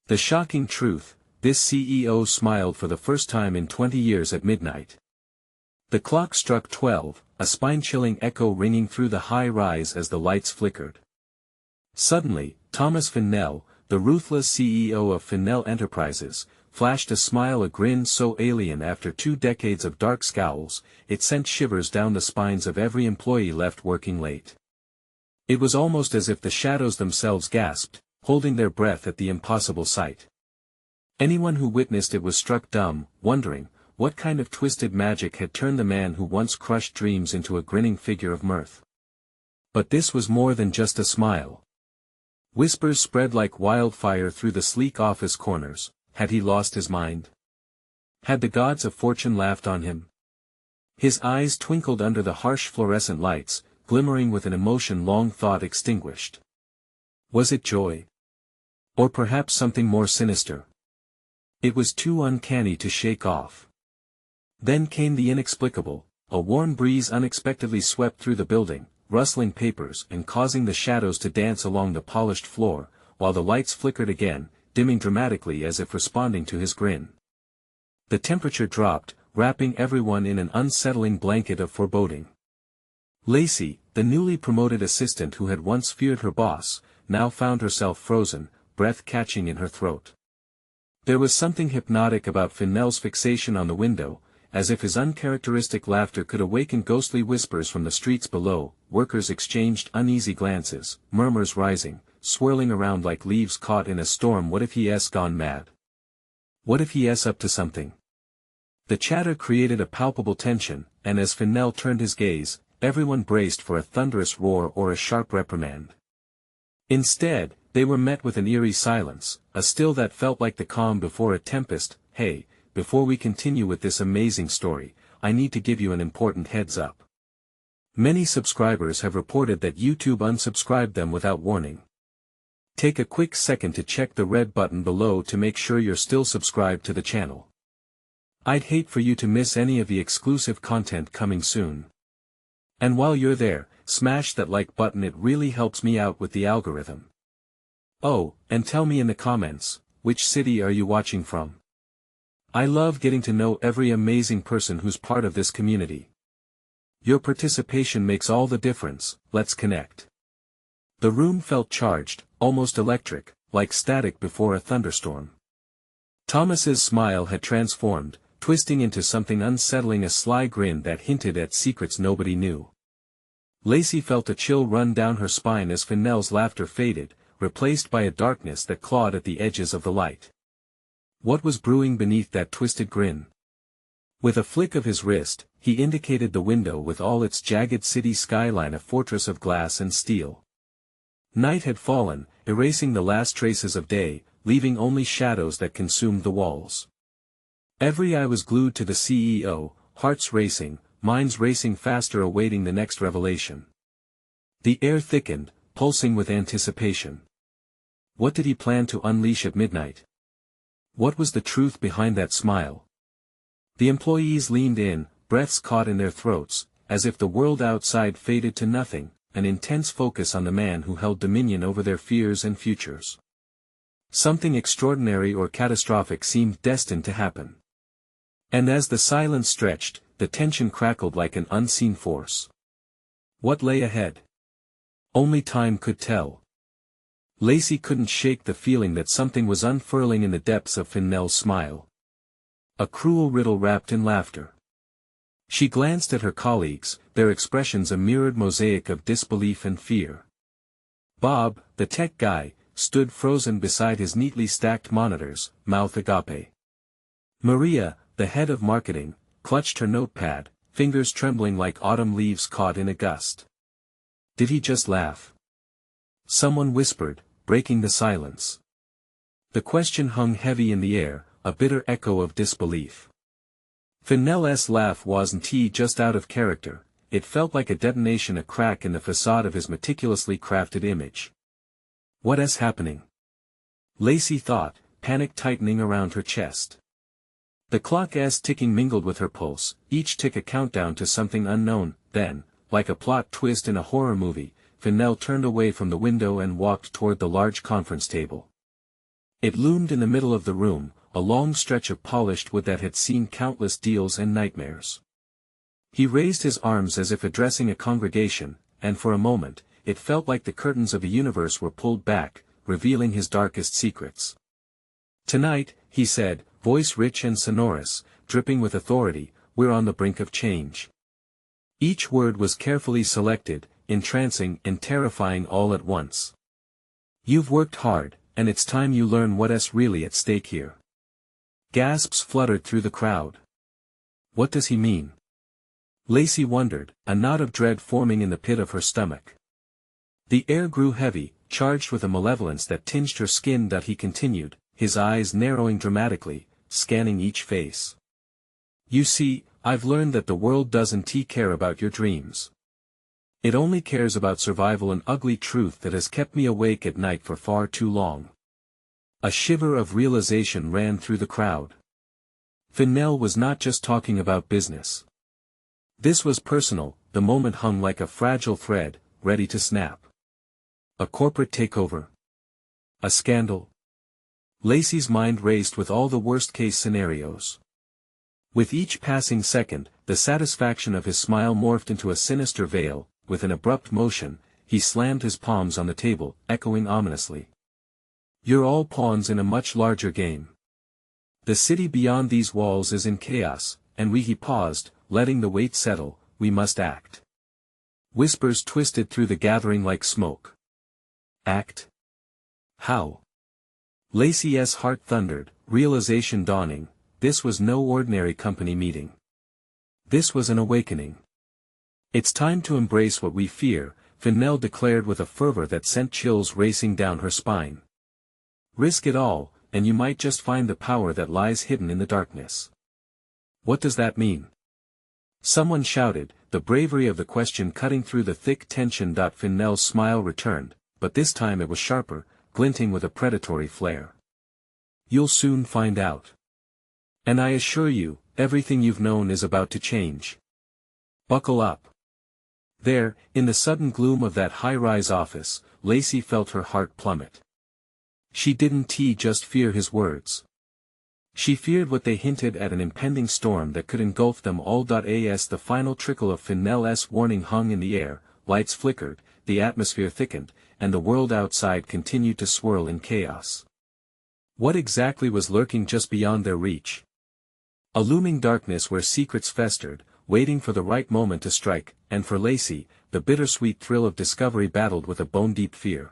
The shocking truth, this CEO smiled for the first time in 20 years at midnight. The clock struck 12, a spine-chilling echo ringing through the high rise as the lights flickered. Suddenly, Thomas Fennell, the ruthless CEO of Fennell Enterprises, flashed a smile, a grin so alien after 2 decades of dark scowls, it sent shivers down the spines of every employee left working late. It was almost as if the shadows themselves gasped, holding their breath at the impossible sight. Anyone who witnessed it was struck dumb, wondering, what kind of twisted magic had turned the man who once crushed dreams into a grinning figure of mirth. But this was more than just a smile. Whispers spread like wildfire through the sleek office corners. Had he lost his mind? Had the gods of fortune laughed on him? His eyes twinkled under the harsh fluorescent lights, glimmering with an emotion long thought extinguished. Was it joy? Or perhaps something more sinister? It was too uncanny to shake off. Then came the inexplicable. A warm breeze unexpectedly swept through the building, rustling papers and causing the shadows to dance along the polished floor, while the lights flickered again, dimming dramatically as if responding to his grin. The temperature dropped, wrapping everyone in an unsettling blanket of foreboding. Lacey, the newly promoted assistant who had once feared her boss, now found herself frozen, breath catching in her throat. There was something hypnotic about Fennell's fixation on the window, as if his uncharacteristic laughter could awaken ghostly whispers from the streets below. Workers exchanged uneasy glances, murmurs rising, swirling around like leaves caught in a storm. What if he's gone mad? What if he's up to something? The chatter created a palpable tension, and as Fennell turned his gaze, everyone braced for a thunderous roar or a sharp reprimand. Instead, they were met with an eerie silence, a still that felt like the calm before a tempest. Hey, before we continue with this amazing story, I need to give you an important heads up. Many subscribers have reported that YouTube unsubscribed them without warning. Take a quick second to check the red button below to make sure you're still subscribed to the channel. I'd hate for you to miss any of the exclusive content coming soon. And while you're there, smash that like button, it really helps me out with the algorithm. Oh, and tell me in the comments, which city are you watching from? I love getting to know every amazing person who's part of this community. Your participation makes all the difference. Let's connect. The room felt charged, almost electric, like static before a thunderstorm. Thomas's smile had transformed, twisting into something unsettling, a sly grin that hinted at secrets nobody knew. Lacey felt a chill run down her spine as Fennell's laughter faded, replaced by a darkness that clawed at the edges of the light. What was brewing beneath that twisted grin? With a flick of his wrist, he indicated the window with all its jagged city skyline, a fortress of glass and steel. Night had fallen, erasing the last traces of day, leaving only shadows that consumed the walls. Every eye was glued to the CEO, hearts racing, minds racing faster, awaiting the next revelation. The air thickened, pulsing with anticipation. What did he plan to unleash at midnight? What was the truth behind that smile? The employees leaned in, breaths caught in their throats, as if the world outside faded to nothing, an intense focus on the man who held dominion over their fears and futures. Something extraordinary or catastrophic seemed destined to happen. And as the silence stretched, the tension crackled like an unseen force. What lay ahead? Only time could tell. Lacey couldn't shake the feeling that something was unfurling in the depths of Fennell's smile. A cruel riddle wrapped in laughter. She glanced at her colleagues, their expressions a mirrored mosaic of disbelief and fear. Bob, the tech guy, stood frozen beside his neatly stacked monitors, mouth agape. Maria, the head of marketing, clutched her notepad, fingers trembling like autumn leaves caught in a gust. Did he just laugh? Someone whispered, breaking the silence. The question hung heavy in the air, a bitter echo of disbelief. Fennell's laugh wasn't just out of character, it felt like a detonation, a crack in the facade of his meticulously crafted image. What's happening? Lacey thought, panic tightening around her chest. The clock's ticking mingled with her pulse, each tick a countdown to something unknown. Then, like a plot twist in a horror movie, Fennell turned away from the window and walked toward the large conference table. It loomed in the middle of the room, a long stretch of polished wood that had seen countless deals and nightmares. He raised his arms as if addressing a congregation, and for a moment, it felt like the curtains of a universe were pulled back, revealing his darkest secrets. "Tonight," he said, voice rich and sonorous, dripping with authority, "we're on the brink of change." Each word was carefully selected, entrancing and terrifying all at once. "You've worked hard, and it's time you learn what's really at stake here." Gasps fluttered through the crowd. What does he mean? Lacey wondered, a knot of dread forming in the pit of her stomach. The air grew heavy, charged with a malevolence that tinged her skin. He continued, his eyes narrowing dramatically, scanning each face. "You see, I've learned that the world doesn't care about your dreams. It only cares about survival, an ugly truth that has kept me awake at night for far too long." A shiver of realization ran through the crowd. Fennell was not just talking about business. This was personal. The moment hung like a fragile thread, ready to snap. A corporate takeover? A scandal? Lacey's mind raced with all the worst-case scenarios. With each passing second, the satisfaction of his smile morphed into a sinister veil. With an abrupt motion, he slammed his palms on the table, echoing ominously. "You're all pawns in a much larger game. The city beyond these walls is in chaos, and he paused, letting the weight settle, "we must act." Whispers twisted through the gathering like smoke. Act? How? Lacey's heart thundered, realization dawning. This was no ordinary company meeting. This was an awakening. "It's time to embrace what we fear," Fennell declared with a fervor that sent chills racing down her spine. "Risk it all, and you might just find the power that lies hidden in the darkness." "What does that mean?" someone shouted, the bravery of the question cutting through the thick tension. Fennell's smile returned, but this time it was sharper, glinting with a predatory flare. "You'll soon find out. And I assure you, everything you've known is about to change. Buckle up." There, in the sudden gloom of that high-rise office, Lacey felt her heart plummet. She didn't just fear his words. She feared what they hinted at, an impending storm that could engulf them all. As the final trickle of Fennell's warning hung in the air, lights flickered, the atmosphere thickened, and the world outside continued to swirl in chaos. What exactly was lurking just beyond their reach? A looming darkness where secrets festered, waiting for the right moment to strike, and for Lacey, the bittersweet thrill of discovery battled with a bone-deep fear.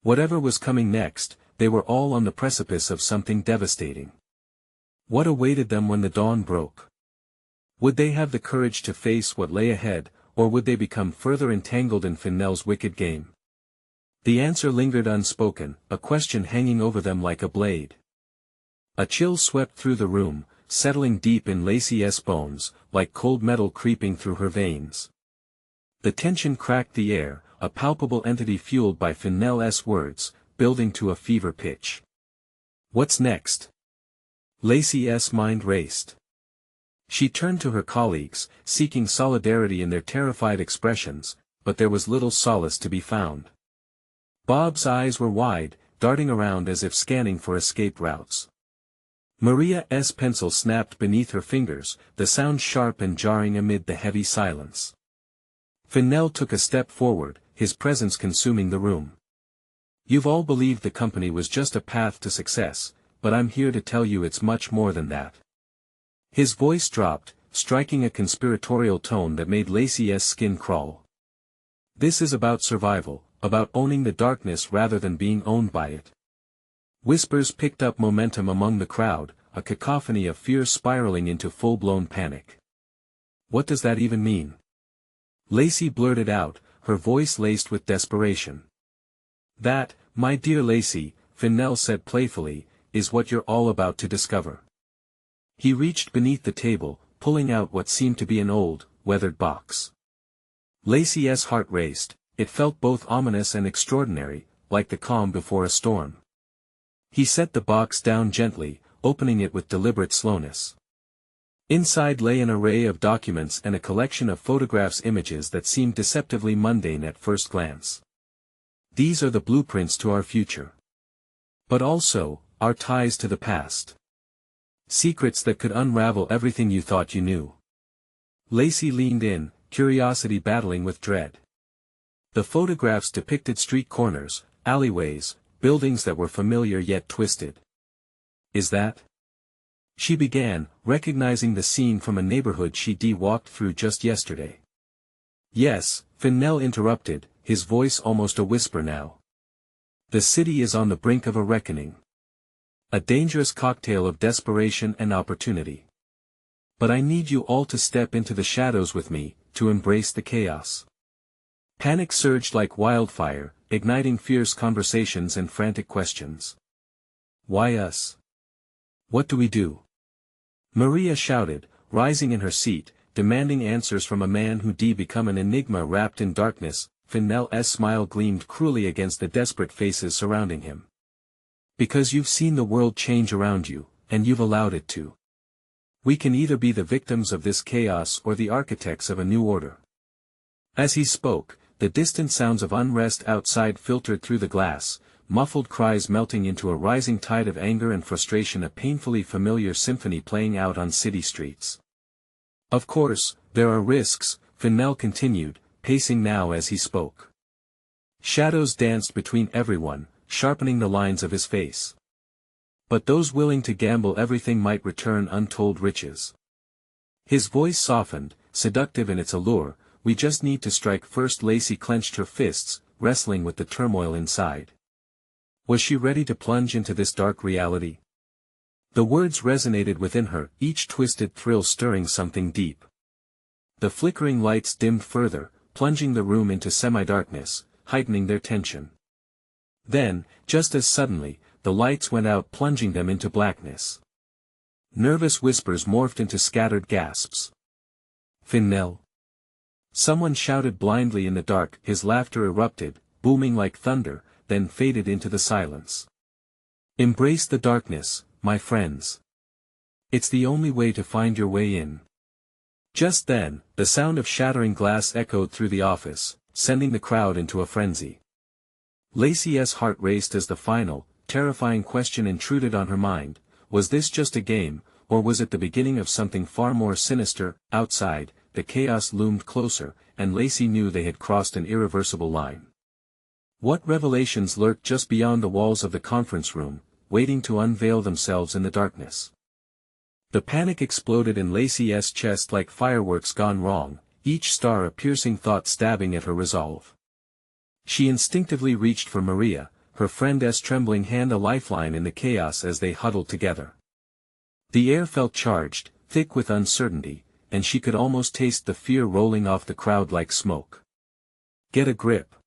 Whatever was coming next, they were all on the precipice of something devastating. What awaited them when the dawn broke? Would they have the courage to face what lay ahead, or would they become further entangled in Fennell's wicked game? The answer lingered unspoken, a question hanging over them like a blade. A chill swept through the room, settling deep in Lacey's bones, like cold metal creeping through her veins. The tension cracked the air, a palpable entity fueled by Fennell's words, building to a fever pitch. What's next? Lacey's mind raced. She turned to her colleagues, seeking solidarity in their terrified expressions, but there was little solace to be found. Bob's eyes were wide, darting around as if scanning for escape routes. Maria's pencil snapped beneath her fingers, the sound sharp and jarring amid the heavy silence. Fennell took a step forward, his presence consuming the room. "You've all believed the company was just a path to success, but I'm here to tell you it's much more than that." His voice dropped, striking a conspiratorial tone that made Lacey's skin crawl. "This is about survival, about owning the darkness rather than being owned by it." Whispers picked up momentum among the crowd, a cacophony of fear spiraling into full-blown panic. "What does that even mean?" Lacey blurted out, her voice laced with desperation. "That, my dear Lacey," Fennell said playfully, "is what you're all about to discover." He reached beneath the table, pulling out what seemed to be an old, weathered box. Lacey's heart raced, it felt both ominous and extraordinary, like the calm before a storm. He set the box down gently, opening it with deliberate slowness. Inside lay an array of documents and a collection of photographs, images that seemed deceptively mundane at first glance. "These are the blueprints to our future. But also, our ties to the past. Secrets that could unravel everything you thought you knew. Lacey leaned in, curiosity battling with dread. The photographs depicted street corners, alleyways, buildings that were familiar yet twisted. Is that? She began, recognizing the scene from a neighborhood she'd walked through just yesterday. Yes, Fennell interrupted, his voice almost a whisper now. The city is on the brink of a reckoning. A dangerous cocktail of desperation and opportunity. But I need you all to step into the shadows with me, to embrace the chaos. Panic surged like wildfire, igniting fierce conversations and frantic questions. Why us? What do we do? Maria shouted, rising in her seat, demanding answers from a man who'd become an enigma wrapped in darkness. Fennell's smile gleamed cruelly against the desperate faces surrounding him. Because you've seen the world change around you, and you've allowed it to. We can either be the victims of this chaos or the architects of a new order. As he spoke, the distant sounds of unrest outside filtered through the glass, muffled cries melting into a rising tide of anger and frustration, a painfully familiar symphony playing out on city streets. Of course, there are risks, Fennell continued, pacing now as he spoke. Shadows danced between everyone, sharpening the lines of his face. But those willing to gamble everything might return untold riches. His voice softened, seductive in its allure. We just need to strike first. Lacey clenched her fists, wrestling with the turmoil inside. Was she ready to plunge into this dark reality? The words resonated within her, each twisted thrill stirring something deep. The flickering lights dimmed further, plunging the room into semi-darkness, heightening their tension. Then, just as suddenly, the lights went out, plunging them into blackness. Nervous whispers morphed into scattered gasps. Fennell. Someone shouted blindly in the dark. His laughter erupted, booming like thunder, then faded into the silence. Embrace the darkness, my friends. It's the only way to find your way in. Just then, the sound of shattering glass echoed through the office, sending the crowd into a frenzy. Lacey's heart raced as the final, terrifying question intruded on her mind. Was this just a game, or was it the beginning of something far more sinister? Outside, the chaos loomed closer, and Lacey knew they had crossed an irreversible line. What revelations lurked just beyond the walls of the conference room, waiting to unveil themselves in the darkness? The panic exploded in Lacey's chest like fireworks gone wrong, each star a piercing thought stabbing at her resolve. She instinctively reached for Maria, her friend's trembling hand a lifeline in the chaos as they huddled together. The air felt charged, thick with uncertainty, and she could almost taste the fear rolling off the crowd like smoke. Get a grip.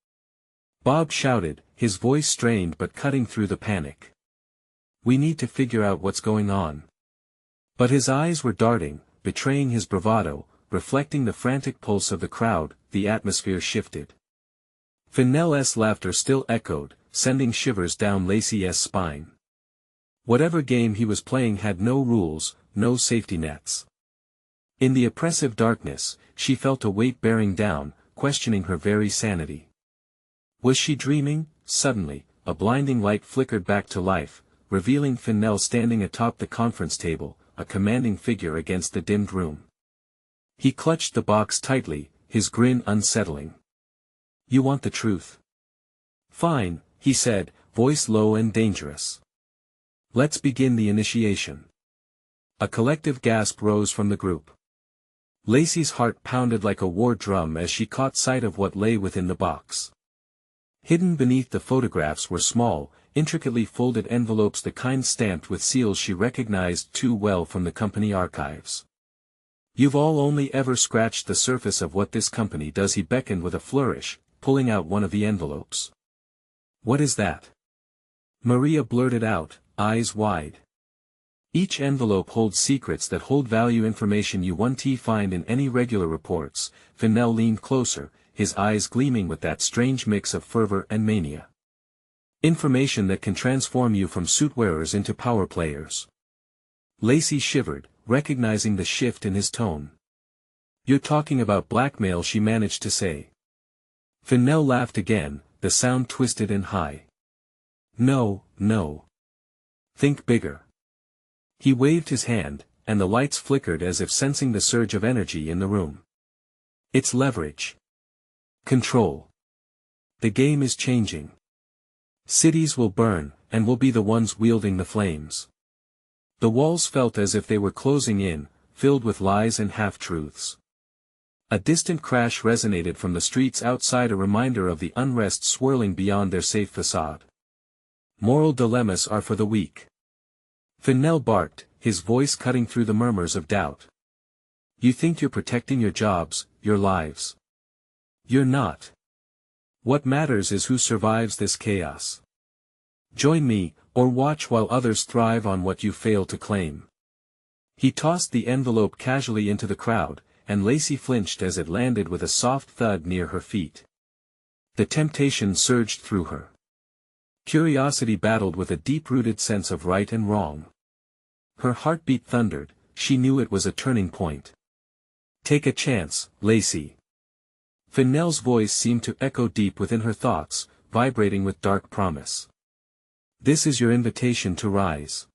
Bob shouted, his voice strained but cutting through the panic. We need to figure out what's going on. But his eyes were darting, betraying his bravado, reflecting the frantic pulse of the crowd. The atmosphere shifted. Fennell's laughter still echoed, sending shivers down Lacey's spine. Whatever game he was playing had no rules, no safety nets. In the oppressive darkness, she felt a weight bearing down, questioning her very sanity. Was she dreaming? Suddenly, a blinding light flickered back to life, revealing Fennell standing atop the conference table, a commanding figure against the dimmed room. He clutched the box tightly, his grin unsettling. You want the truth? Fine, he said, voice low and dangerous. Let's begin the initiation. A collective gasp rose from the group. Lacey's heart pounded like a war drum as she caught sight of what lay within the box. Hidden beneath the photographs were small, intricately folded envelopes, the kind stamped with seals she recognized too well from the company archives. You've all only ever scratched the surface of what this company does. He beckoned with a flourish, pulling out one of the envelopes. What is that? Maria blurted out, eyes wide. Each envelope holds secrets that hold value, information you won't find in any regular reports. Fennell leaned closer, his eyes gleaming with that strange mix of fervor and mania. Information that can transform you from suit wearers into power players. Lacey shivered, recognizing the shift in his tone. You're talking about blackmail, she managed to say. Fennell laughed again, the sound twisted and high. No, no. Think bigger. He waved his hand, and the lights flickered as if sensing the surge of energy in the room. It's leverage. Control. The game is changing. Cities will burn, and we'll be the ones wielding the flames. The walls felt as if they were closing in, filled with lies and half-truths. A distant crash resonated from the streets outside, a reminder of the unrest swirling beyond their safe facade. Moral dilemmas are for the weak. Fennell barked, his voice cutting through the murmurs of doubt. You think you're protecting your jobs, your lives. You're not. What matters is who survives this chaos. Join me, or watch while others thrive on what you fail to claim. He tossed the envelope casually into the crowd, and Lacey flinched as it landed with a soft thud near her feet. The temptation surged through her. Curiosity battled with a deep-rooted sense of right and wrong. Her heartbeat thundered, she knew it was a turning point. Take a chance, Lacey. Fennell's voice seemed to echo deep within her thoughts, vibrating with dark promise. This is your invitation to rise.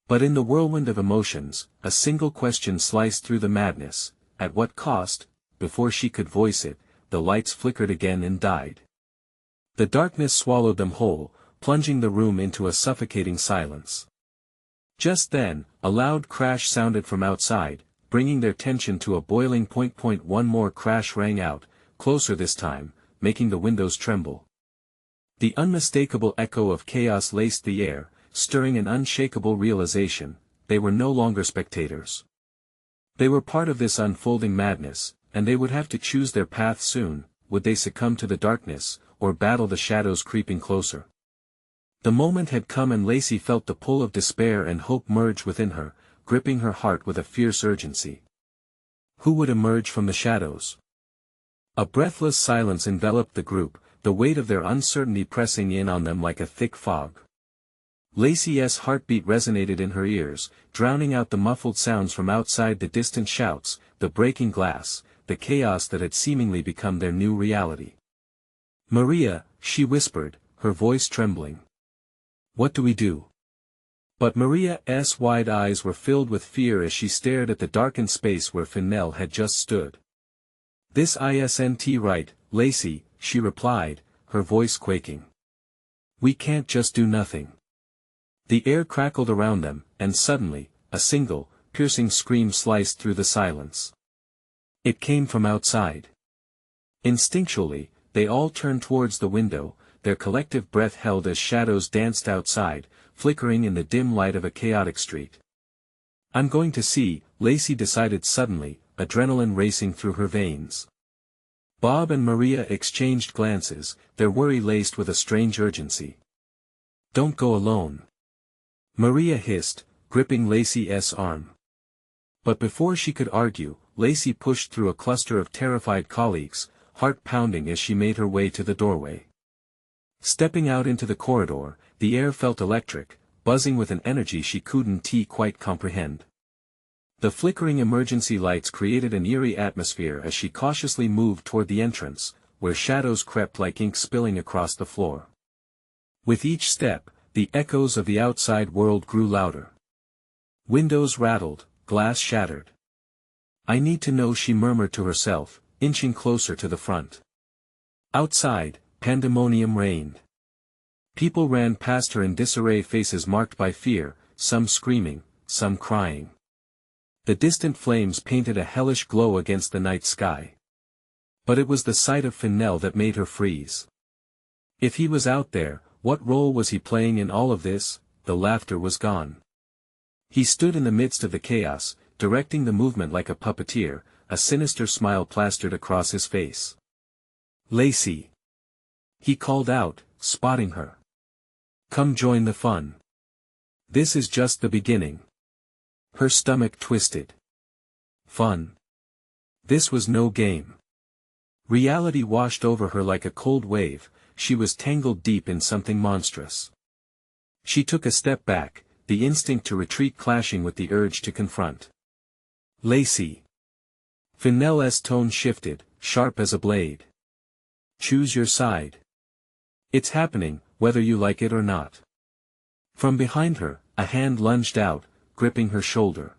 But in the whirlwind of emotions, a single question sliced through the madness: at what cost? Before she could voice it, the lights flickered again and died. The darkness swallowed them whole, plunging the room into a suffocating silence. Just then, a loud crash sounded from outside, bringing their tension to a boiling point. One more crash rang out, closer this time, making the windows tremble. The unmistakable echo of chaos laced the air, stirring an unshakable realization: they were no longer spectators. They were part of this unfolding madness, and they would have to choose their path soon. Would they succumb to the darkness, or battle the shadows creeping closer? The moment had come, and Lacey felt the pull of despair and hope merge within her, gripping her heart with a fierce urgency. Who would emerge from the shadows? A breathless silence enveloped the group, the weight of their uncertainty pressing in on them like a thick fog. Lacey's heartbeat resonated in her ears, drowning out the muffled sounds from outside, the distant shouts, the breaking glass, the chaos that had seemingly become their new reality. Maria, she whispered, her voice trembling. What do we do? But Maria's wide eyes were filled with fear as she stared at the darkened space where Fennell had just stood. This isn't right, Lacey, she replied, her voice quaking. We can't just do nothing. The air crackled around them, and suddenly, a single, piercing scream sliced through the silence. It came from outside. Instinctually, they all turned towards the window, their collective breath held as shadows danced outside, flickering in the dim light of a chaotic street. I'm going to see, Lacey decided suddenly, adrenaline racing through her veins. Bob and Maria exchanged glances, their worry laced with a strange urgency. Don't go alone. Maria hissed, gripping Lacey's arm. But before she could argue, Lacey pushed through a cluster of terrified colleagues, heart pounding as she made her way to the doorway. Stepping out into the corridor, the air felt electric, buzzing with an energy she couldn't quite comprehend. The flickering emergency lights created an eerie atmosphere as she cautiously moved toward the entrance, where shadows crept like ink spilling across the floor. With each step, the echoes of the outside world grew louder. Windows rattled, glass shattered. I need to know, she murmured to herself, inching closer to the front. Outside, pandemonium reigned. People ran past her in disarray, faces marked by fear, some screaming, some crying. The distant flames painted a hellish glow against the night sky. But it was the sight of Fennell that made her freeze. If he was out there, what role was he playing in all of this? The laughter was gone. He stood in the midst of the chaos, directing the movement like a puppeteer, a sinister smile plastered across his face. Lacey! He called out, spotting her. Come join the fun. This is just the beginning. Her stomach twisted. Fun. This was no game. Reality washed over her like a cold wave, she was tangled deep in something monstrous. She took a step back, the instinct to retreat clashing with the urge to confront. Lacey! Fennell's tone shifted, sharp as a blade. Choose your side. It's happening, whether you like it or not. From behind her, a hand lunged out, gripping her shoulder.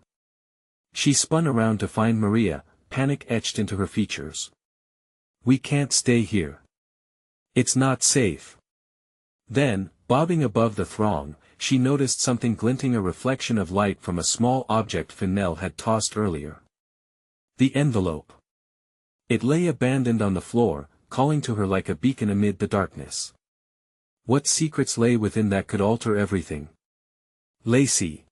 She spun around to find Maria, panic etched into her features. "We can't stay here. It's not safe." Then, bobbing above the throng, she noticed something glinting, a reflection of light from a small object Fennell had tossed earlier. The envelope. It lay abandoned on the floor, calling to her like a beacon amid the darkness. What secrets lay within that could alter everything? "Lacey!"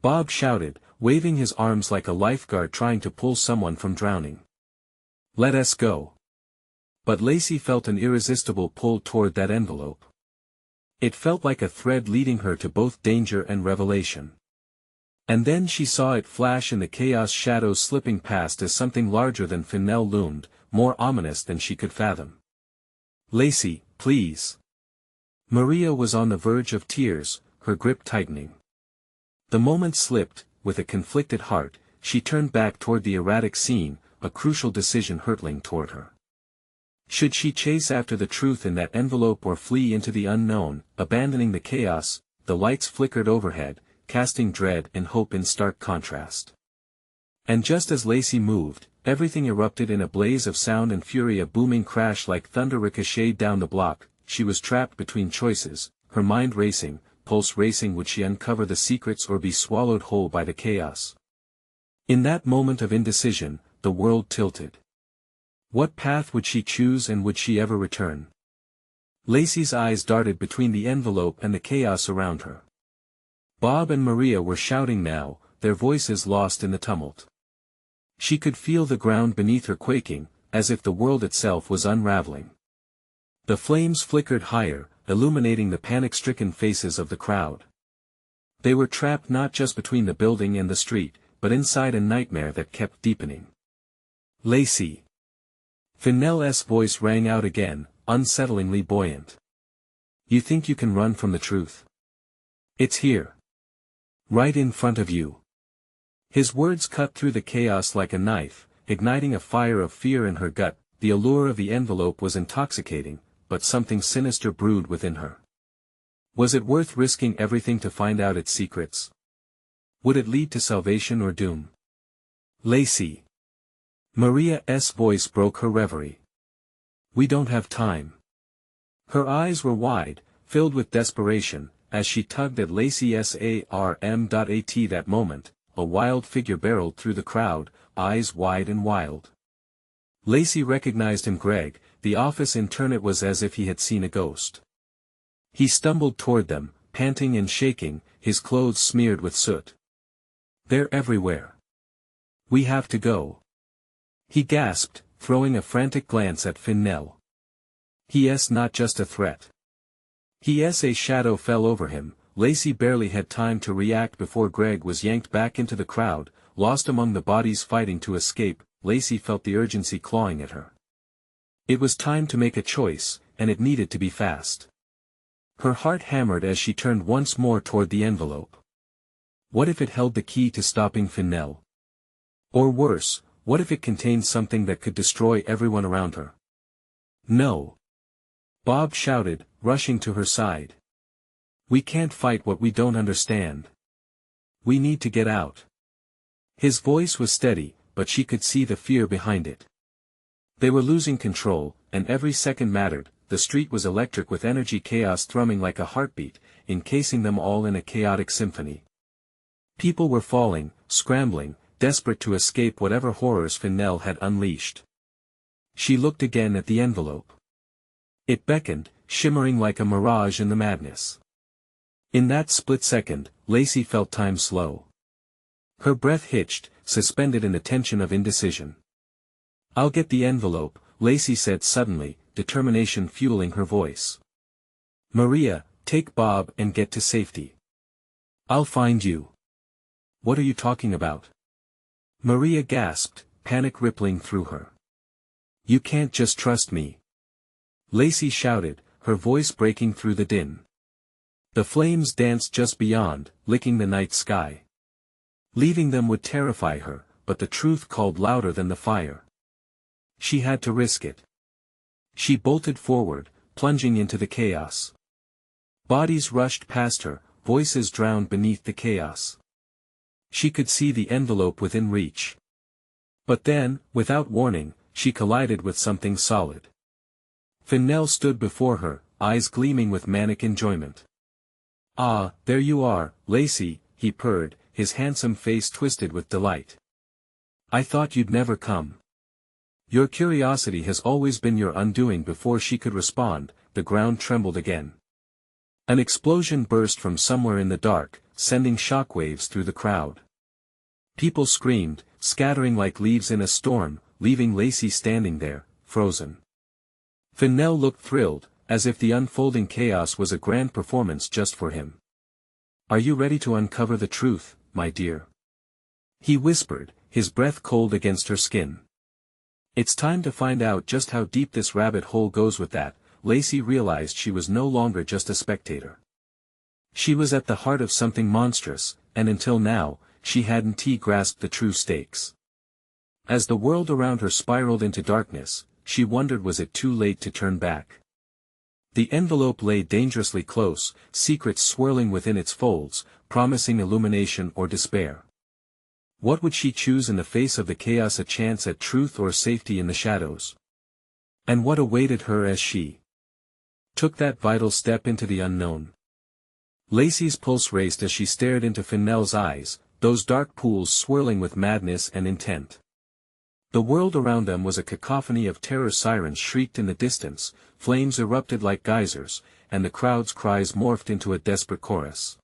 Bob shouted, waving his arms like a lifeguard trying to pull someone from drowning. "Let us go." But Lacey felt an irresistible pull toward that envelope. It felt like a thread leading her to both danger and revelation. And then she saw it flash in the chaos, shadows slipping past as something larger than Fennell loomed, more ominous than she could fathom. "Lacey, please." Maria was on the verge of tears, her grip tightening. The moment slipped, with a conflicted heart, she turned back toward the erratic scene, a crucial decision hurtling toward her. Should she chase after the truth in that envelope or flee into the unknown, abandoning the chaos? The lights flickered overhead, casting dread and hope in stark contrast. And just as Lacey moved, everything erupted in a blaze of sound and fury, a booming crash like thunder ricocheted down the block. She was trapped between choices, her mind racing, pulse racing. Would she uncover the secrets or be swallowed whole by the chaos? In that moment of indecision, the world tilted. What path would she choose, and would she ever return? Lacey's eyes darted between the envelope and the chaos around her. Bob and Maria were shouting now, their voices lost in the tumult. She could feel the ground beneath her quaking, as if the world itself was unraveling. The flames flickered higher, illuminating the panic-stricken faces of the crowd. They were trapped not just between the building and the street, but inside a nightmare that kept deepening. "Lacey!" Fennell's voice rang out again, unsettlingly buoyant. "You think you can run from the truth? It's here. Right in front of you." His words cut through the chaos like a knife, igniting a fire of fear in her gut. The allure of the envelope was intoxicating, but something sinister brewed within her. Was it worth risking everything to find out its secrets? Would it lead to salvation or doom? "Lacey!" Maria's voice broke her reverie. "We don't have time." Her eyes were wide, filled with desperation, as she tugged at Lacey's arm. At that moment, a wild figure barreled through the crowd, eyes wide and wild. Lacey recognized him. Greg, the office intern. It was as if he had seen a ghost. He stumbled toward them, panting and shaking, his clothes smeared with soot. "They're everywhere. We have to go," he gasped, throwing a frantic glance at Fennell. "He's not just a threat. He's a shadow." Fell over him. Lacey barely had time to react before Greg was yanked back into the crowd, lost among the bodies fighting to escape. Lacey felt the urgency clawing at her. It was time to make a choice, and it needed to be fast. Her heart hammered as she turned once more toward the envelope. What if it held the key to stopping Fennell? Or worse, what if it contained something that could destroy everyone around her? "No!" Bob shouted, rushing to her side. "We can't fight what we don't understand. We need to get out." His voice was steady, but she could see the fear behind it. They were losing control, and every second mattered. The street was electric with energy, chaos thrumming like a heartbeat, encasing them all in a chaotic symphony. People were falling, scrambling, desperate to escape whatever horrors Fennell had unleashed. She looked again at the envelope. It beckoned, shimmering like a mirage in the madness. In that split second, Lacey felt time slow. Her breath hitched, suspended in the tension of indecision. "I'll get the envelope," Lacey said suddenly, determination fueling her voice. "Maria, take Bob and get to safety. I'll find you." "What are you talking about?" Maria gasped, panic rippling through her. "You can't just trust me," Lacey shouted, her voice breaking through the din. The flames danced just beyond, licking the night sky. Leaving them would terrify her, but the truth called louder than the fire. She had to risk it. She bolted forward, plunging into the chaos. Bodies rushed past her, voices drowned beneath the chaos. She could see the envelope within reach. But then, without warning, she collided with something solid. Fennell stood before her, eyes gleaming with manic enjoyment. "Ah, there you are, Lacey," he purred, his handsome face twisted with delight. "I thought you'd never come. Your curiosity has always been your undoing." Before she could respond, the ground trembled again. An explosion burst from somewhere in the dark, sending shockwaves through the crowd. People screamed, scattering like leaves in a storm, leaving Lacey standing there, frozen. Fennell looked thrilled, as if the unfolding chaos was a grand performance just for him. "Are you ready to uncover the truth, my dear?" he whispered, his breath cold against her skin. "It's time to find out just how deep this rabbit hole goes." With that, Lacey realized she was no longer just a spectator. She was at the heart of something monstrous, and until now, she hadn't grasped the true stakes. As the world around her spiraled into darkness, she wondered, was it too late to turn back? The envelope lay dangerously close, secrets swirling within its folds, promising illumination or despair. What would she choose in the face of the chaos, a chance at truth or safety in the shadows? And what awaited her as she took that vital step into the unknown? Lacey's pulse raced as she stared into Fennell's eyes, those dark pools swirling with madness and intent. The world around them was a cacophony of terror. Sirens shrieked in the distance, flames erupted like geysers, and the crowd's cries morphed into a desperate chorus.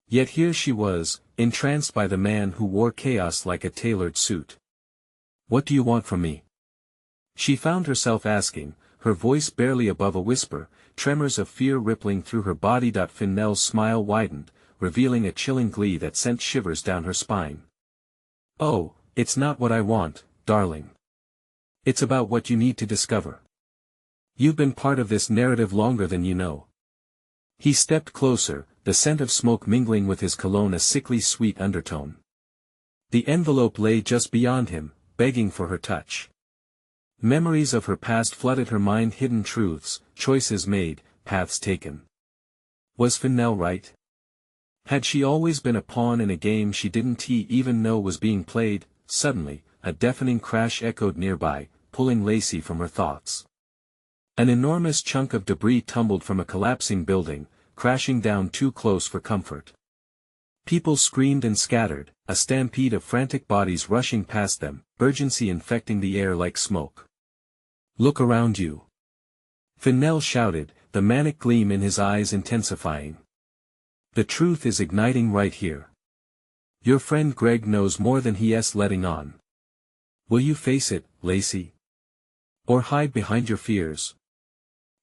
Yet here she was, entranced by the man who wore chaos like a tailored suit. "What do you want from me?" she found herself asking, her voice barely above a whisper, tremors of fear rippling through her body. Fennell's smile widened, revealing a chilling glee that sent shivers down her spine. "Oh, it's not what I want, darling. It's about what you need to discover. You've been part of this narrative longer than you know." He stepped closer, the scent of smoke mingling with his cologne, a sickly sweet undertone. The envelope lay just beyond him, begging for her touch. Memories of her past flooded her mind, hidden truths, choices made, paths taken. Was Fennell right? Had she always been a pawn in a game she didn't even know was being played? Suddenly, a deafening crash echoed nearby, pulling Lacey from her thoughts. An enormous chunk of debris tumbled from a collapsing building, crashing down too close for comfort. People screamed and scattered, a stampede of frantic bodies rushing past them, urgency infecting the air like smoke. "Look around you!" Fennell shouted, the manic gleam in his eyes intensifying. "The truth is igniting right here. Your friend Greg knows more than he's letting on. Will you face it, Lacey? Or hide behind your fears?"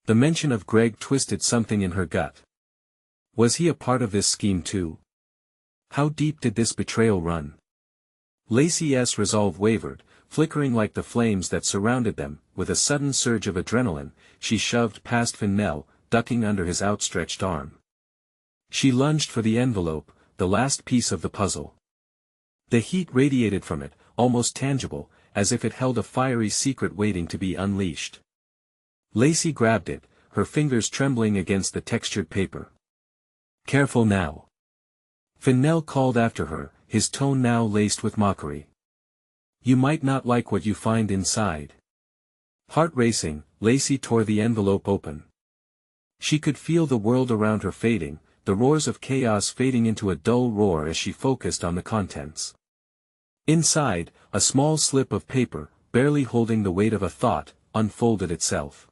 The mention of Greg twisted something in her gut. Was he a part of this scheme too? How deep did this betrayal run? Lacey's resolve wavered, flickering like the flames that surrounded them. With a sudden surge of adrenaline, she shoved past Fennell, ducking under his outstretched arm. She lunged for the envelope, the last piece of the puzzle. The heat radiated from it, almost tangible, as if it held a fiery secret waiting to be unleashed. Lacey grabbed it, her fingers trembling against the textured paper. "Careful now," Fennell called after her, his tone now laced with mockery. "You might not like what you find inside." Heart racing, Lacey tore the envelope open. She could feel the world around her fading, the roars of chaos fading into a dull roar as she focused on the contents. Inside, a small slip of paper, barely holding the weight of a thought, unfolded itself.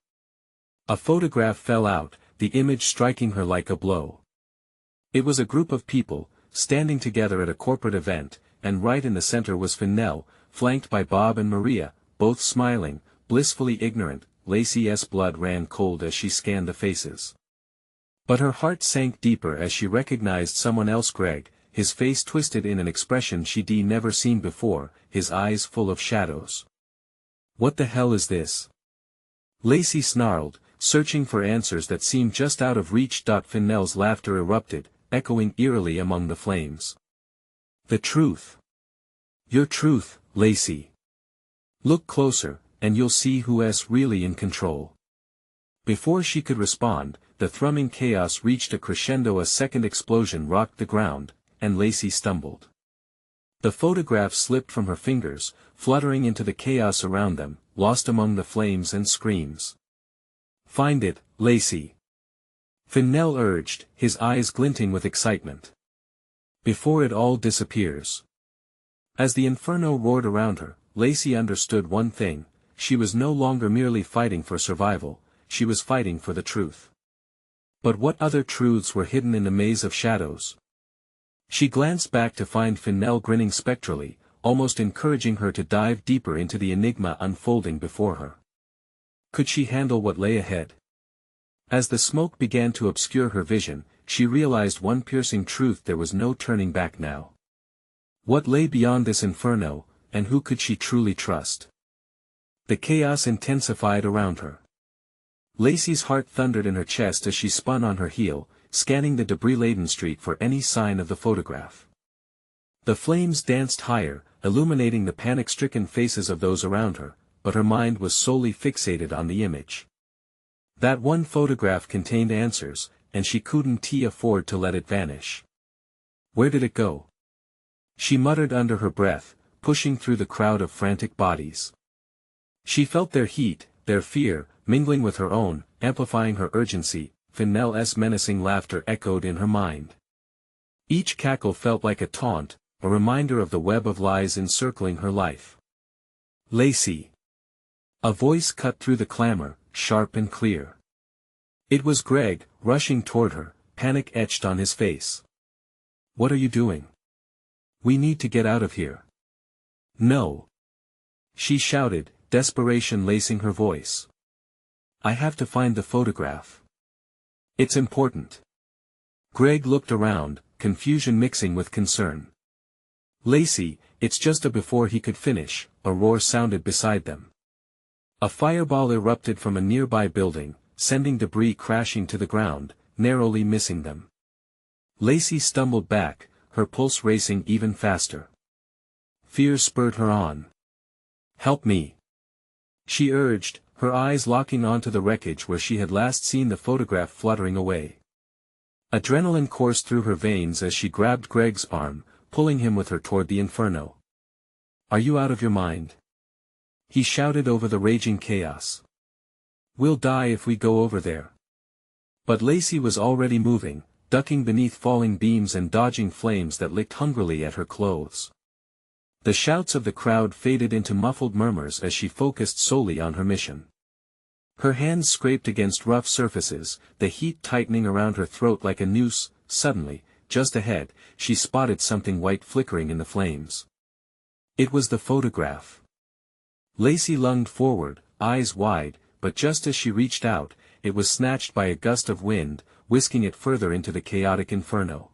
A photograph fell out, the image striking her like a blow. It was a group of people, standing together at a corporate event, and right in the center was Fennell, flanked by Bob and Maria, both smiling, blissfully ignorant. Lacey's blood ran cold as she scanned the faces. But her heart sank deeper as she recognized someone else, Greg, his face twisted in an expression she'd never seen before, his eyes full of shadows. "What the hell is this?" Lacey snarled, searching for answers that seemed just out of reach. Fennell's laughter erupted, echoing eerily among the flames. "The truth. Your truth, Lacey. Look closer, and you'll see who's really in control." Before she could respond, the thrumming chaos reached a crescendo. A second explosion rocked the ground, and Lacey stumbled. The photograph slipped from her fingers, fluttering into the chaos around them, lost among the flames and screams. "Find it, Lacey," Fennell urged, his eyes glinting with excitement. "Before it all disappears." As the inferno roared around her, Lacey understood one thing: she was no longer merely fighting for survival, she was fighting for the truth. But what other truths were hidden in the maze of shadows? She glanced back to find Fennell grinning spectrally, almost encouraging her to dive deeper into the enigma unfolding before her. Could she handle what lay ahead? As the smoke began to obscure her vision, she realized one piercing truth: there was no turning back now. What lay beyond this inferno, and who could she truly trust? The chaos intensified around her. Lacey's heart thundered in her chest as she spun on her heel, scanning the debris-laden street for any sign of the photograph. The flames danced higher, illuminating the panic-stricken faces of those around her, but her mind was solely fixated on the image. That one photograph contained answers, and she couldn't afford to let it vanish. Where did it go? She muttered under her breath, pushing through the crowd of frantic bodies. She felt their heat, their fear, mingling with her own, amplifying her urgency. Fennell's menacing laughter echoed in her mind. Each cackle felt like a taunt, a reminder of the web of lies encircling her life. "Lacey!" A voice cut through the clamor, sharp and clear. It was Greg, rushing toward her, panic etched on his face. "What are you doing? We need to get out of here." "No!" she shouted, desperation lacing her voice. "I have to find the photograph. It's important." Greg looked around, confusion mixing with concern. "Lacey, it's just a..." Before he could finish, a roar sounded beside them. A fireball erupted from a nearby building, sending debris crashing to the ground, narrowly missing them. Lacey stumbled back, her pulse racing even faster. Fear spurred her on. "Help me!" she urged, her eyes locking onto the wreckage where she had last seen the photograph fluttering away. Adrenaline coursed through her veins as she grabbed Greg's arm, pulling him with her toward the inferno. "Are you out of your mind?" he shouted over the raging chaos. "We'll die if we go over there." But Lacey was already moving, ducking beneath falling beams and dodging flames that licked hungrily at her clothes. The shouts of the crowd faded into muffled murmurs as she focused solely on her mission. Her hands scraped against rough surfaces, the heat tightening around her throat like a noose. Suddenly, just ahead, she spotted something white flickering in the flames. It was the photograph. Lacey lunged forward, eyes wide, but just as she reached out, it was snatched by a gust of wind, whisking it further into the chaotic inferno.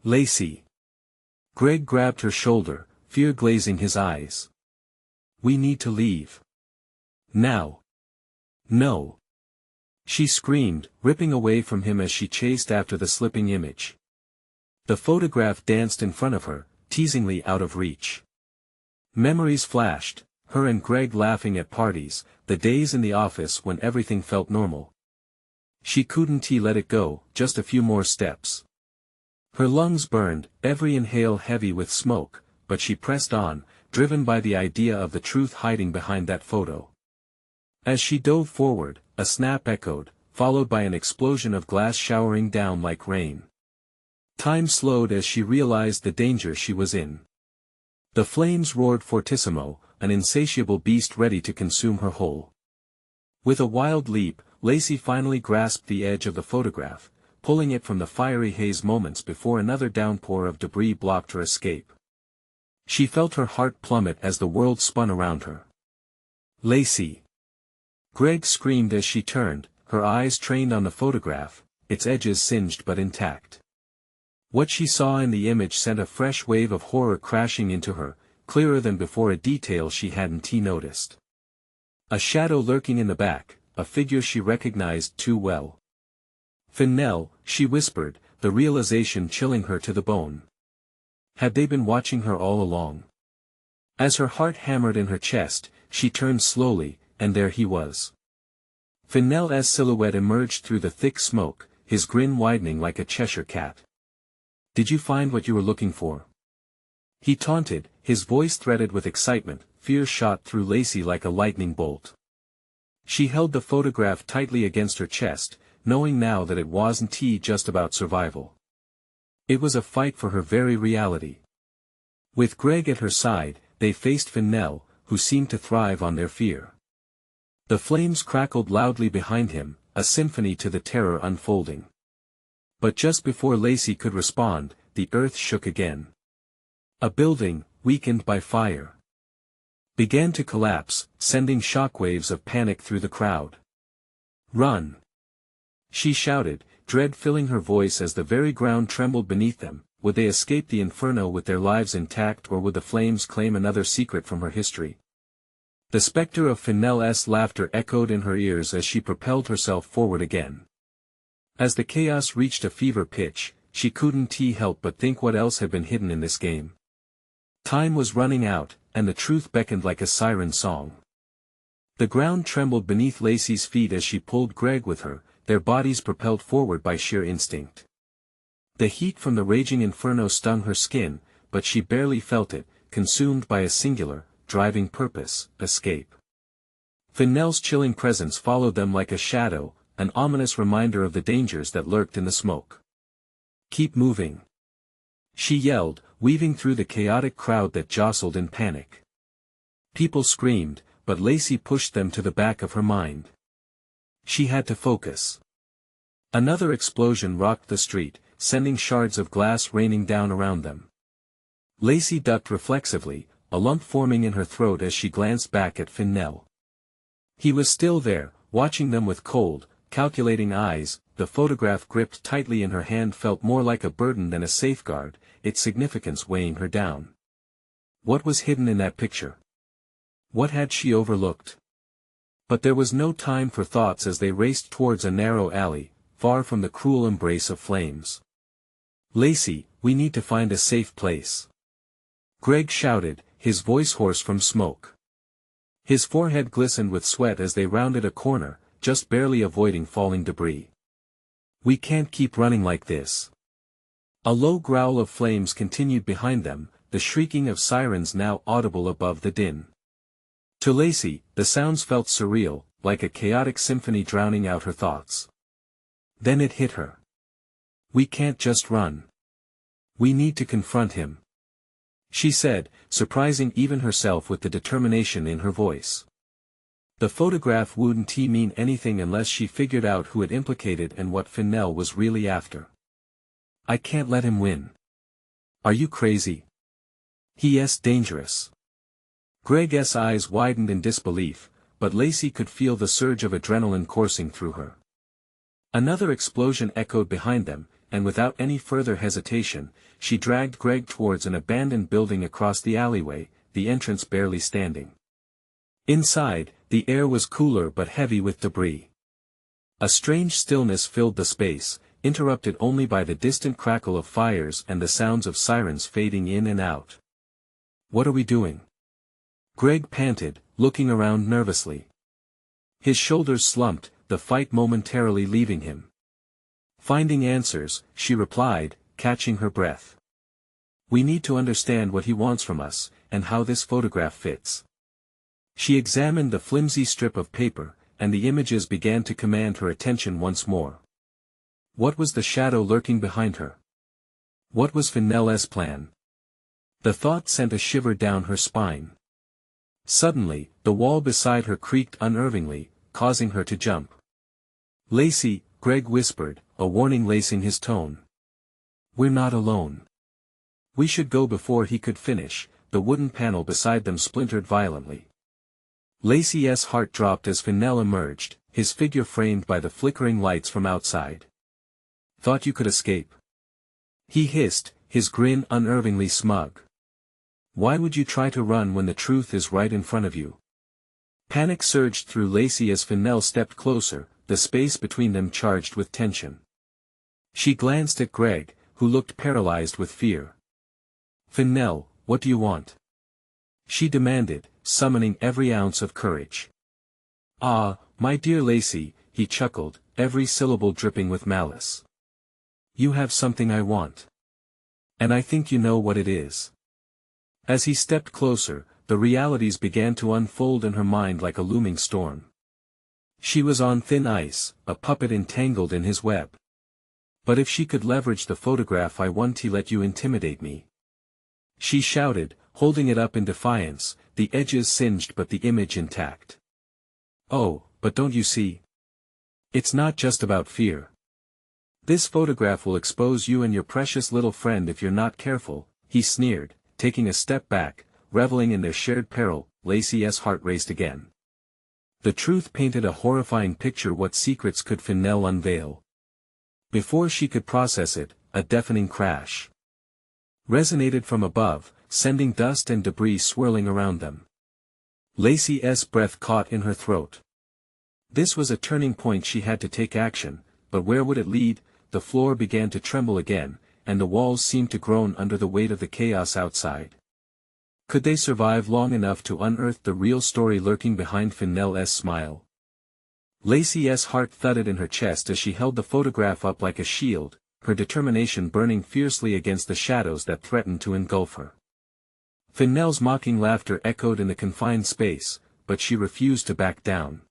"Lacey!" Greg grabbed her shoulder, fear glazing his eyes. "We need to leave. Now." "No!" she screamed, ripping away from him as she chased after the slipping image. The photograph danced in front of her, teasingly out of reach. Memories flashed, her and Greg laughing at parties, the days in the office when everything felt normal. She couldn't let it go, just a few more steps. Her lungs burned, every inhale heavy with smoke, but she pressed on, driven by the idea of the truth hiding behind that photo. As she dove forward, a snap echoed, followed by an explosion of glass showering down like rain. Time slowed as she realized the danger she was in. The flames roared fortissimo, an insatiable beast ready to consume her whole. With a wild leap, Lacey finally grasped the edge of the photograph, pulling it from the fiery haze moments before another downpour of debris blocked her escape. She felt her heart plummet as the world spun around her. "Lacey!" Greg screamed as she turned, her eyes trained on the photograph, its edges singed but intact. What she saw in the image sent a fresh wave of horror crashing into her, clearer than before, a detail she hadn't noticed. A shadow lurking in the back, a figure she recognized too well. "Fennell," she whispered, the realization chilling her to the bone. Had they been watching her all along? As her heart hammered in her chest, she turned slowly, and there he was. Fennell's silhouette emerged through the thick smoke, his grin widening like a Cheshire cat. "Did you find what you were looking for?" he taunted, his voice threaded with excitement. Fear shot through Lacey like a lightning bolt. She held the photograph tightly against her chest, knowing now that it wasn't just about survival. It was a fight for her very reality. With Greg at her side, they faced Fennell, who seemed to thrive on their fear. The flames crackled loudly behind him, a symphony to the terror unfolding. But just before Lacey could respond, the earth shook again. A building, weakened by fire, began to collapse, sending shockwaves of panic through the crowd. "Run!" she shouted, dread filling her voice as the very ground trembled beneath them. Would they escape the inferno with their lives intact, or would the flames claim another secret from her history? The specter of Fennell's laughter echoed in her ears as she propelled herself forward again. As the chaos reached a fever pitch, she couldn't help but think what else had been hidden in this game. Time was running out, and the truth beckoned like a siren song. The ground trembled beneath Lacey's feet as she pulled Greg with her, their bodies propelled forward by sheer instinct. The heat from the raging inferno stung her skin, but she barely felt it, consumed by a singular, driving purpose: escape. Fennell's chilling presence followed them like a shadow, an ominous reminder of the dangers that lurked in the smoke. "Keep moving!" she yelled, weaving through the chaotic crowd that jostled in panic. People screamed, but Lacey pushed them to the back of her mind. She had to focus. Another explosion rocked the street, sending shards of glass raining down around them. Lacey ducked reflexively, a lump forming in her throat as she glanced back at Fennell. He was still there, watching them with cold, calculating eyes. The photograph gripped tightly in her hand felt more like a burden than a safeguard, its significance weighing her down. What was hidden in that picture? What had she overlooked? But there was no time for thoughts as they raced towards a narrow alley, far from the cruel embrace of flames. "Lacey, we need to find a safe place," Greg shouted, his voice hoarse from smoke. His forehead glistened with sweat as they rounded a corner, just barely avoiding falling debris. "We can't keep running like this." A low growl of flames continued behind them, the shrieking of sirens now audible above the din. To Lacey, the sounds felt surreal, like a chaotic symphony drowning out her thoughts. Then it hit her. "We can't just run. We need to confront him," she said, surprising even herself with the determination in her voice. The photograph wouldn't mean anything unless she figured out who it implicated and what Fennell was really after. "I can't let him win." "Are you crazy? He's dangerous." Greg's eyes widened in disbelief, but Lacey could feel the surge of adrenaline coursing through her. Another explosion echoed behind them, and without any further hesitation, she dragged Greg towards an abandoned building across the alleyway, the entrance barely standing. Inside, the air was cooler but heavy with debris. A strange stillness filled the space, interrupted only by the distant crackle of fires and the sounds of sirens fading in and out. "What are we doing?" Greg panted, looking around nervously. His shoulders slumped, the fight momentarily leaving him. "Finding answers," she replied, catching her breath. "We need to understand what he wants from us, and how this photograph fits." She examined the flimsy strip of paper, and the images began to command her attention once more. What was the shadow lurking behind her? What was Fennell's plan? The thought sent a shiver down her spine. Suddenly, the wall beside her creaked unnervingly, causing her to jump. "Lacey," Greg whispered, a warning lacing his tone. "We're not alone." "We should go." Before he could finish, the wooden panel beside them splintered violently. Lacey's heart dropped as Fennell emerged, his figure framed by the flickering lights from outside. "Thought you could escape?" he hissed, his grin unnervingly smug. "Why would you try to run when the truth is right in front of you?" Panic surged through Lacey as Fennell stepped closer, the space between them charged with tension. She glanced at Greg, who looked paralyzed with fear. "Fennell, what do you want?" she demanded, summoning every ounce of courage. "Ah, my dear Lacey, he chuckled, every syllable dripping with malice. You have something I want. And I think you know what it is. As he stepped closer, the realities began to unfold in her mind like a looming storm. She was on thin ice, a puppet entangled in his web. But if she could leverage the photograph I want to let you intimidate me. She shouted, holding it up in defiance, the edges singed but the image intact. Oh, but don't you see? It's not just about fear. This photograph will expose you and your precious little friend if you're not careful, he sneered, taking a step back, reveling in their shared peril. Lacey's heart raced again. The truth painted a horrifying picture. What secrets could Fennell unveil? Before she could process it, a deafening crash resonated from above, sending dust and debris swirling around them. Lacey's breath caught in her throat. This was a turning point. She had to take action, but where would it lead? The floor began to tremble again, and the walls seemed to groan under the weight of the chaos outside. Could they survive long enough to unearth the real story lurking behind Fennell's smile? Lacey's heart thudded in her chest as she held the photograph up like a shield, her determination burning fiercely against the shadows that threatened to engulf her. Fennell's mocking laughter echoed in the confined space, but she refused to back down.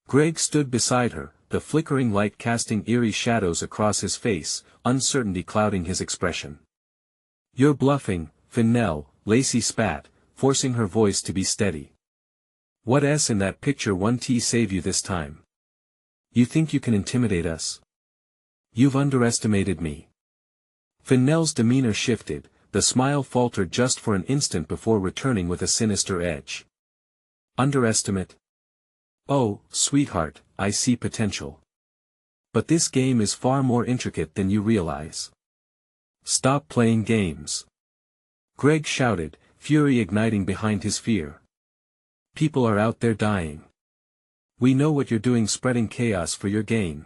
Greg stood beside her, the flickering light casting eerie shadows across his face, uncertainty clouding his expression. You're bluffing, Fennell, Lacey spat, forcing her voice to be steady. What's in that picture won't save you this time? You think you can intimidate us? You've underestimated me. Fennell's demeanor shifted, the smile faltered just for an instant before returning with a sinister edge. Underestimate? Oh, sweetheart, I see potential. But this game is far more intricate than you realize. Stop playing games. Greg shouted, fury igniting behind his fear. People are out there dying. We know what you're doing, spreading chaos for your gain.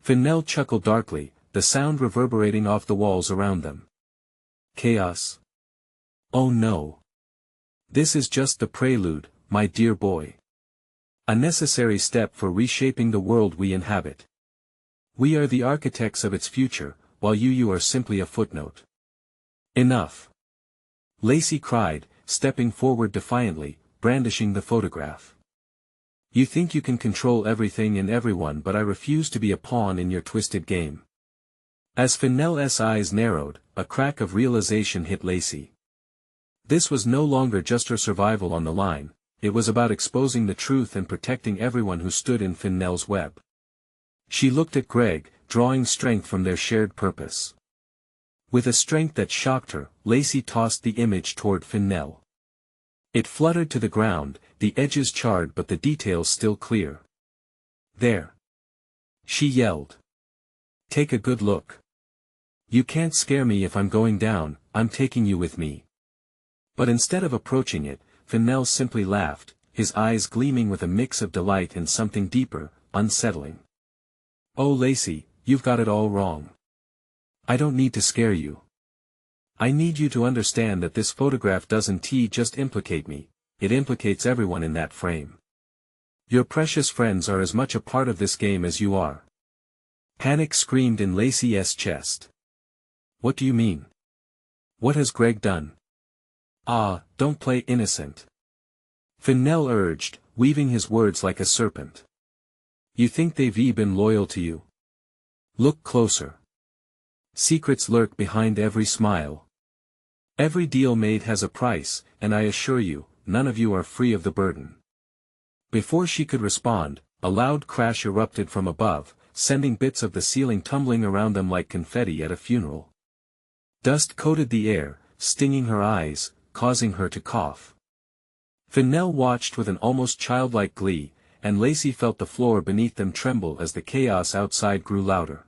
Fennell chuckled darkly, the sound reverberating off the walls around them. Chaos? Oh no. This is just the prelude, my dear boy. A necessary step for reshaping the world we inhabit. We are the architects of its future, while you are simply a footnote. Enough. Lacey cried, stepping forward defiantly, brandishing the photograph. You think you can control everything and everyone, but I refuse to be a pawn in your twisted game. As Fennell's eyes narrowed, a crack of realization hit Lacey. This was no longer just her survival on the line, it was about exposing the truth and protecting everyone who stood in Fennell's web. She looked at Greg, drawing strength from their shared purpose. With a strength that shocked her, Lacey tossed the image toward Fennell. It fluttered to the ground, the edges charred but the details still clear. There. She yelled. Take a good look. You can't scare me if I'm going down, I'm taking you with me. But instead of approaching it, Fennell simply laughed, his eyes gleaming with a mix of delight and something deeper, unsettling. Oh Lacey, you've got it all wrong. I don't need to scare you. I need you to understand that this photograph doesn't just implicate me, it implicates everyone in that frame. Your precious friends are as much a part of this game as you are. Panic screamed in Lacey's chest. What do you mean? What has Greg done? Ah, don't play innocent. Fennell urged, weaving his words like a serpent. You think they've been loyal to you? Look closer. Secrets lurk behind every smile. Every deal made has a price, and I assure you, none of you are free of the burden. Before she could respond, a loud crash erupted from above, sending bits of the ceiling tumbling around them like confetti at a funeral. Dust coated the air, stinging her eyes, causing her to cough. Fennell watched with an almost childlike glee, and Lacey felt the floor beneath them tremble as the chaos outside grew louder.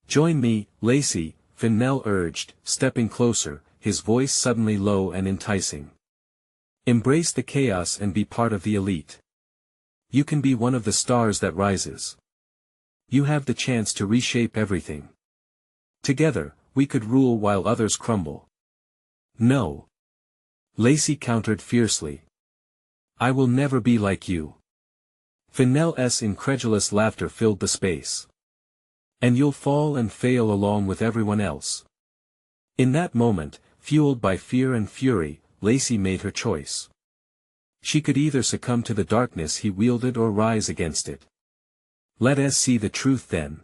Join me, Lacey, Fennell urged, stepping closer, his voice suddenly low and enticing. Embrace the chaos and be part of the elite. You can be one of the stars that rises. You have the chance to reshape everything. Together, we could rule while others crumble. No. Lacey countered fiercely. I will never be like you. Fennell's incredulous laughter filled the space. And you'll fall and fail along with everyone else. In that moment, fueled by fear and fury, Lacey made her choice. She could either succumb to the darkness he wielded or rise against it. Let us see the truth then.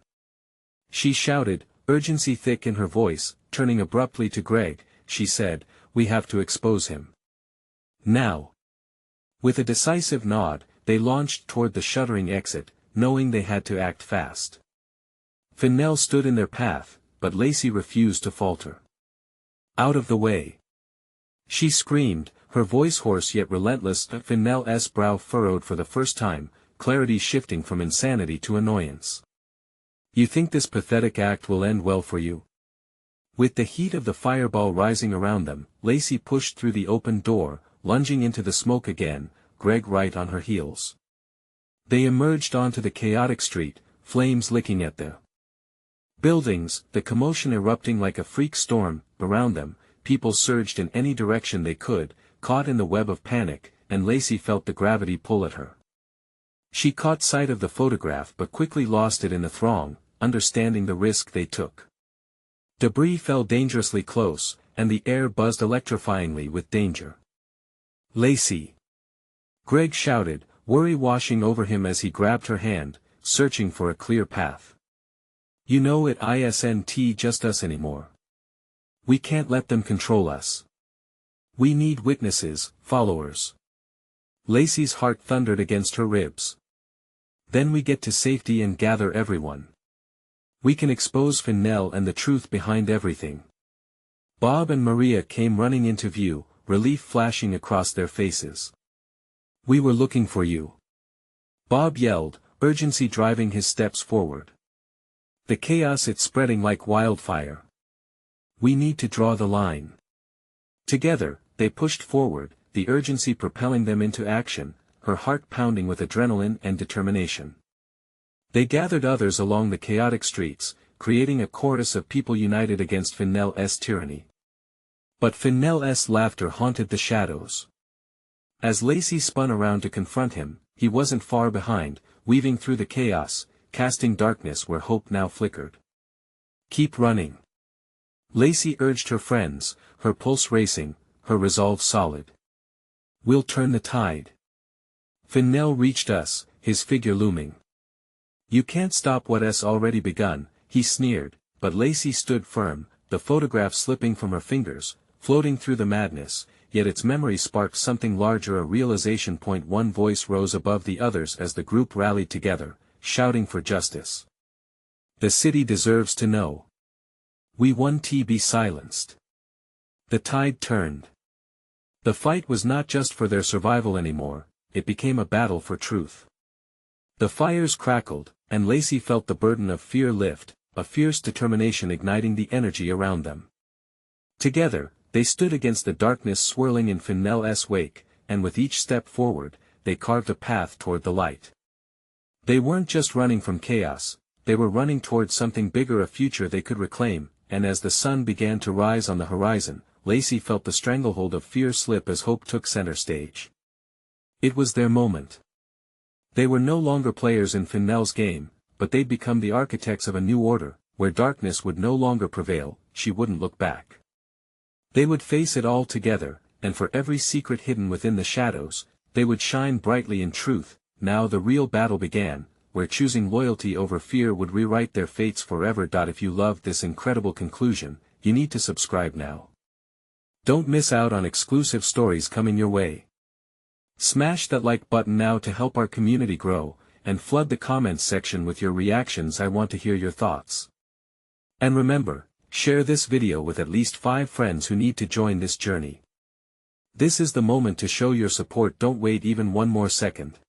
She shouted, urgency thick in her voice. Turning abruptly to Greg, she said, we have to expose him. Now. With a decisive nod, they launched toward the shuddering exit, knowing they had to act fast. Fennell stood in their path, but Lacey refused to falter. Out of the way. She screamed, her voice hoarse yet relentless. Fennell's brow furrowed for the first time, clarity shifting from insanity to annoyance. You think this pathetic act will end well for you? With the heat of the fireball rising around them, Lacey pushed through the open door, lunging into the smoke again, Greg right on her heels. They emerged onto the chaotic street, flames licking at the buildings, the commotion erupting like a freak storm. Around them, people surged in any direction they could, caught in the web of panic, and Lacey felt the gravity pull at her. She caught sight of the photograph but quickly lost it in the throng, understanding the risk they took. Debris fell dangerously close, and the air buzzed electrifyingly with danger. Lacey! Greg shouted, worry washing over him as he grabbed her hand, searching for a clear path. You know it isn't just us anymore. We can't let them control us. We need witnesses, followers. Lacey's heart thundered against her ribs. Then we get to safety and gather everyone. We can expose Fennell and the truth behind everything. Bob and Maria came running into view, relief flashing across their faces. We were looking for you. Bob yelled, urgency driving his steps forward. The chaos it's spreading like wildfire. We need to draw the line. Together, they pushed forward, the urgency propelling them into action, her heart pounding with adrenaline and determination. They gathered others along the chaotic streets, creating a chorus of people united against Fennell's tyranny. But Fennell's laughter haunted the shadows. As Lacey spun around to confront him, he wasn't far behind, weaving through the chaos, casting darkness where hope now flickered. Keep running. Lacey urged her friends, her pulse racing, her resolve solid. We'll turn the tide. Fennell reached us, his figure looming. You can't stop what's already begun, he sneered, but Lacey stood firm, the photograph slipping from her fingers, floating through the madness, yet its memory sparked something larger, a realization. One voice rose above the others as the group rallied together, shouting for justice. The city deserves to know. We won. Be silenced. The tide turned. The fight was not just for their survival anymore, it became a battle for truth. The fires crackled, and Lacey felt the burden of fear lift, a fierce determination igniting the energy around them. Together, they stood against the darkness swirling in Fennell's wake, and with each step forward, they carved a path toward the light. They weren't just running from chaos, they were running toward something bigger, a future they could reclaim, and as the sun began to rise on the horizon, Lacey felt the stranglehold of fear slip as hope took center stage. It was their moment. They were no longer players in Fennell's game, but they'd become the architects of a new order, where darkness would no longer prevail. She wouldn't look back. They would face it all together, and for every secret hidden within the shadows, they would shine brightly in truth. Now the real battle began, where choosing loyalty over fear would rewrite their fates forever. If you loved this incredible conclusion, you need to subscribe now. Don't miss out on exclusive stories coming your way. Smash that like button now to help our community grow, and flood the comments section with your reactions. I want to hear your thoughts. And remember, share this video with at least 5 friends who need to join this journey. This is the moment to show your support. Don't wait even one more second.